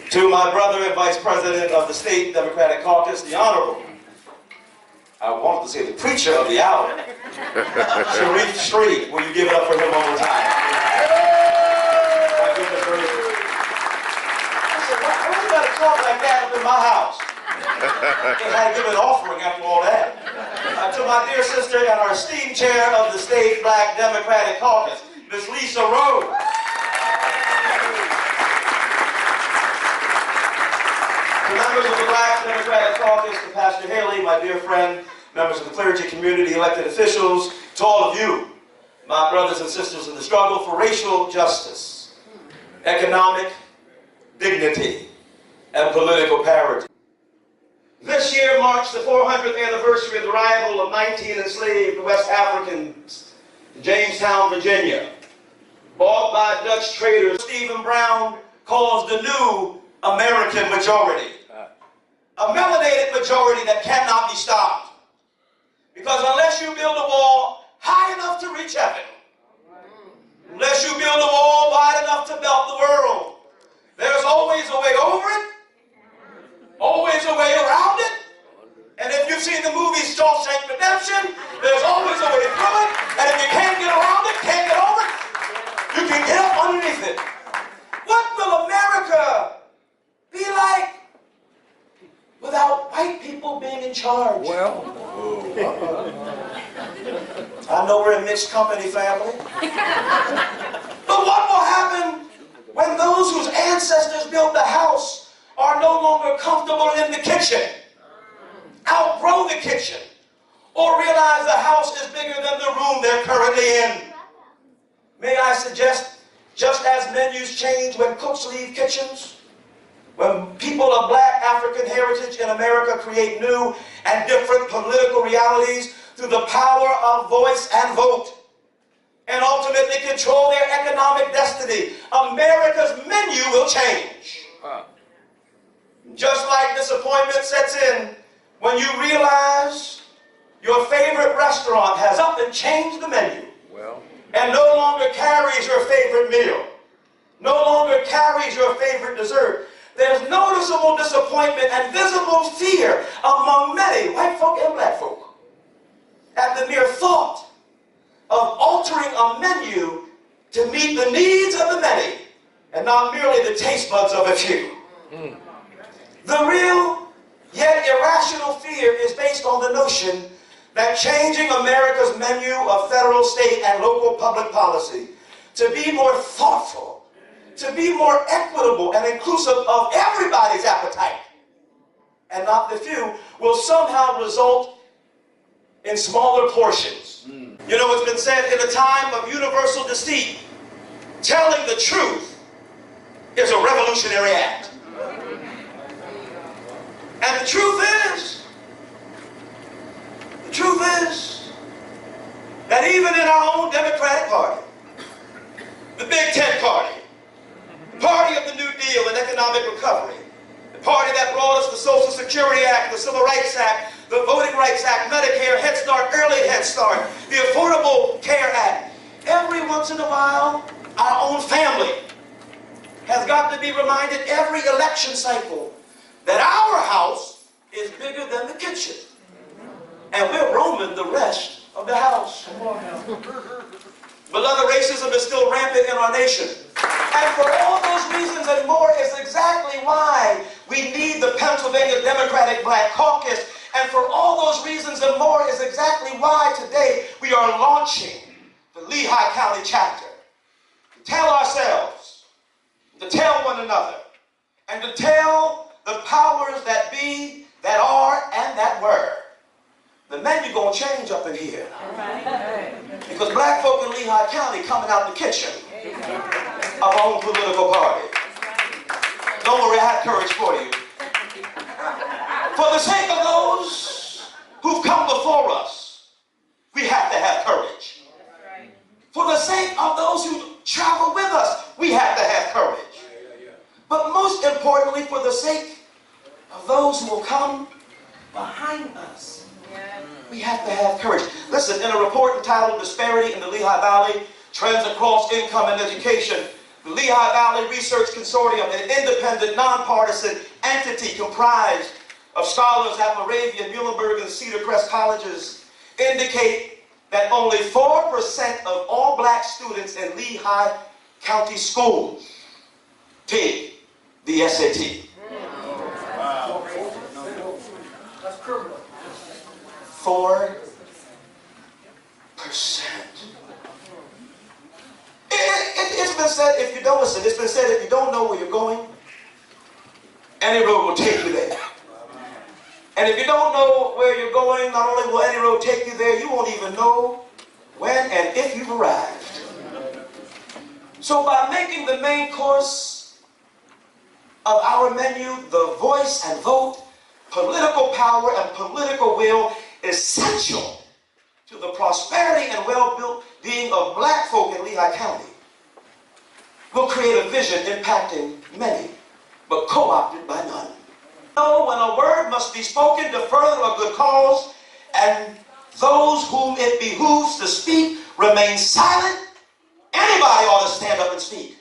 To my brother and Vice President of the State Democratic Caucus, the Honorable, I wanted to say the preacher of the hour, Sharif Street. Will you give it up for him one more time? My goodness gracious. I said, why you got to talk like that up in my house? I had to give an offering after all that. To my dear sister and our esteemed chair of the State Black Democratic Caucus, Ms. Lisa Rhodes. To members of the Black Democratic Caucus, to Pastor Haley, my dear friend, members of the clergy community, elected officials, to all of you, my brothers and sisters in the struggle for racial justice, economic dignity, and political parity. This year marks the 400th anniversary of the arrival of 19 enslaved West Africans to Jamestown, Virginia, bought by Dutch traders. Stephen Brown calls the new American majority. A melanated majority that cannot be stopped. Because unless you build a wall high enough to reach heaven, unless you build a wall wide enough to belt the world, there's always a way over it, always a way around it. And if you've seen the movie Shawshank Redemption, there's always a way through it. And if you can't get around it, can't get over it, you can get up underneath it. What will America be like without white people being in charge? Well, I know we're a mixed company family. But what will happen when those whose ancestors built the house are no longer comfortable in the kitchen, outgrow the kitchen, or realize the house is bigger than the room they're currently in? May I suggest, just as menus change when cooks leave kitchens, when people of black African heritage in America create new and different political realities through the power of voice and vote, and ultimately control their economic destiny, America's menu will change. Just like disappointment sets in when you realize your favorite restaurant has up and changed the menu, and no longer carries your favorite meal, no longer carries your favorite dessert. There's noticeable disappointment and visible fear among many, white folk and black folk, at the mere thought of altering a menu to meet the needs of the many and not merely the taste buds of a few. The real yet irrational fear is based on the notion that changing America's menu of federal, state, and local public policy to be more thoughtful, to be more equitable and inclusive of everybody's appetite, and not the few, will somehow result in smaller portions. You know, it's been said, in a time of universal deceit, telling the truth is a revolutionary act. And the truth is that even in our own Democratic Party, the Big Tent Party, the party of the New Deal and economic recovery, the party that brought us the Social Security Act, the Civil Rights Act, the Voting Rights Act, Medicare, Head Start, Early Head Start, the Affordable Care Act. Every once in a while, our own family has got to be reminded every election cycle that our house is bigger than the kitchen, and we're roaming the rest of the house. Beloved, racism is still rampant in our nation. And for all those reasons and more is exactly why we need the Pennsylvania Democratic Black Caucus. And for all those reasons and more is exactly why today we are launching the Lehigh County chapter. To tell ourselves, to tell one another, and to tell the powers that be, that are, and that were. The menu gonna change up in here. Because black folk in Lehigh County coming out the kitchen of our own political party. Don't worry, I have courage for you. For the sake of those who've come before us, we have to have courage. For the sake of those who travel with us, we have to have courage. But most importantly, for the sake of those who will come behind us, we have to have courage. Listen, in a report entitled Disparity in the Lehigh Valley, Trends Across Income and Education, The Lehigh Valley Research Consortium, an independent, nonpartisan entity comprised of scholars at Moravian, Muhlenberg, and Cedar Crest colleges, indicate that only 4% of all black students in Lehigh County schools take the SAT. Wow. That's criminal. 4%. It's been said, if you don't listen, it's been said if you don't know where you're going, any road will take you there. And if you don't know where you're going, not only will any road take you there, you won't even know when and if you've arrived. So by making the main course of our menu the voice and vote, political power and political will essential to the prosperity and well-built being of black folk in Lehigh County, will create a vision impacting many, but co-opted by none. So when a word must be spoken to further a good cause, and those whom it behooves to speak remain silent, anybody ought to stand up and speak.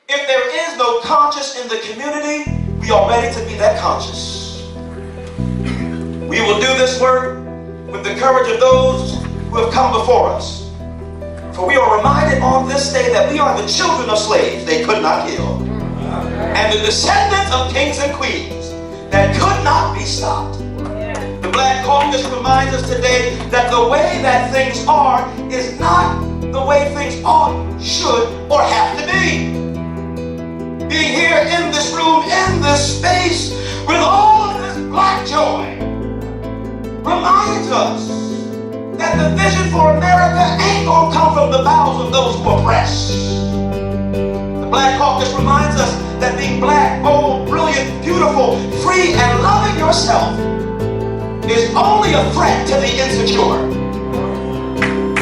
If there is no conscience in the community, we are ready to be that conscious. We will do this work with the courage of those who have come before us. For we are reminded on this day that we are the children of slaves they could not kill, and the descendants of kings and queens that could not be stopped. The Black Caucus reminds us today that the way that things are is not the way things ought, should, or have to be. Being here in this room, in this space, with all of this black joy, reminds us that the vision for America ain't gonna come from the bowels of those who oppress. The Black Caucus reminds us that being black, bold, brilliant, beautiful, free, and loving yourself is only a threat to the insecure.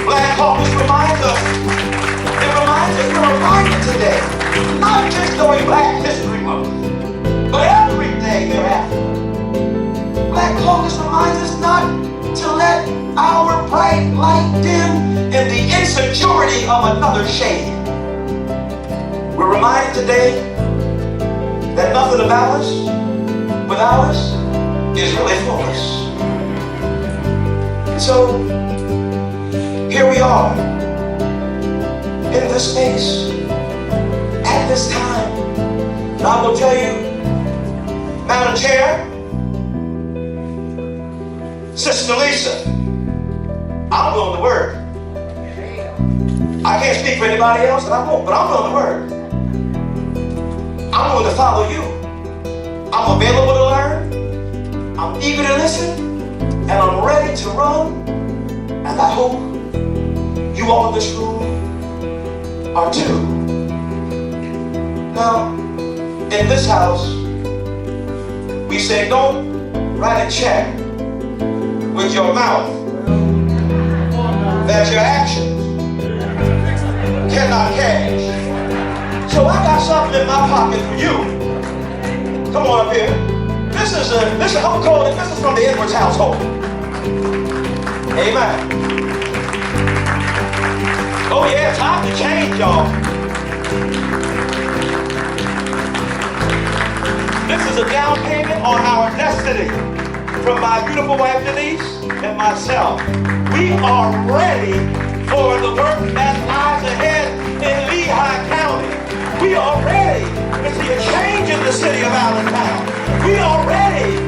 Black Caucus reminds us, we're reminded today, not just during Black History Month, but every day thereafter. Black Caucus reminds us not to let our bright light dim in the insecurity of another shade. We're reminded today that nothing about us, without us, is really for us. And so, here we are, in this space, at this time. And I will tell you, Madam Chair, Sister Lisa, I'm willing to work. I can't speak for anybody else, and I won't, but I'm willing to work. I'm willing to follow you. I'm available to learn. I'm eager to listen, and I'm ready to run. And I hope you all in this room are too. Now, in this house, we say don't write a check with your mouth that your actions cannot cash. So I got something in my pocket for you. Come on up here. This is I'm calling it, this is from the Edwards household. Amen. Oh yeah, time to change, y'all. This is a down payment on our destiny from my beautiful wife Denise and myself. We are ready for the work that lies ahead in Lehigh County. We are ready to see a change in the city of Allentown. We are ready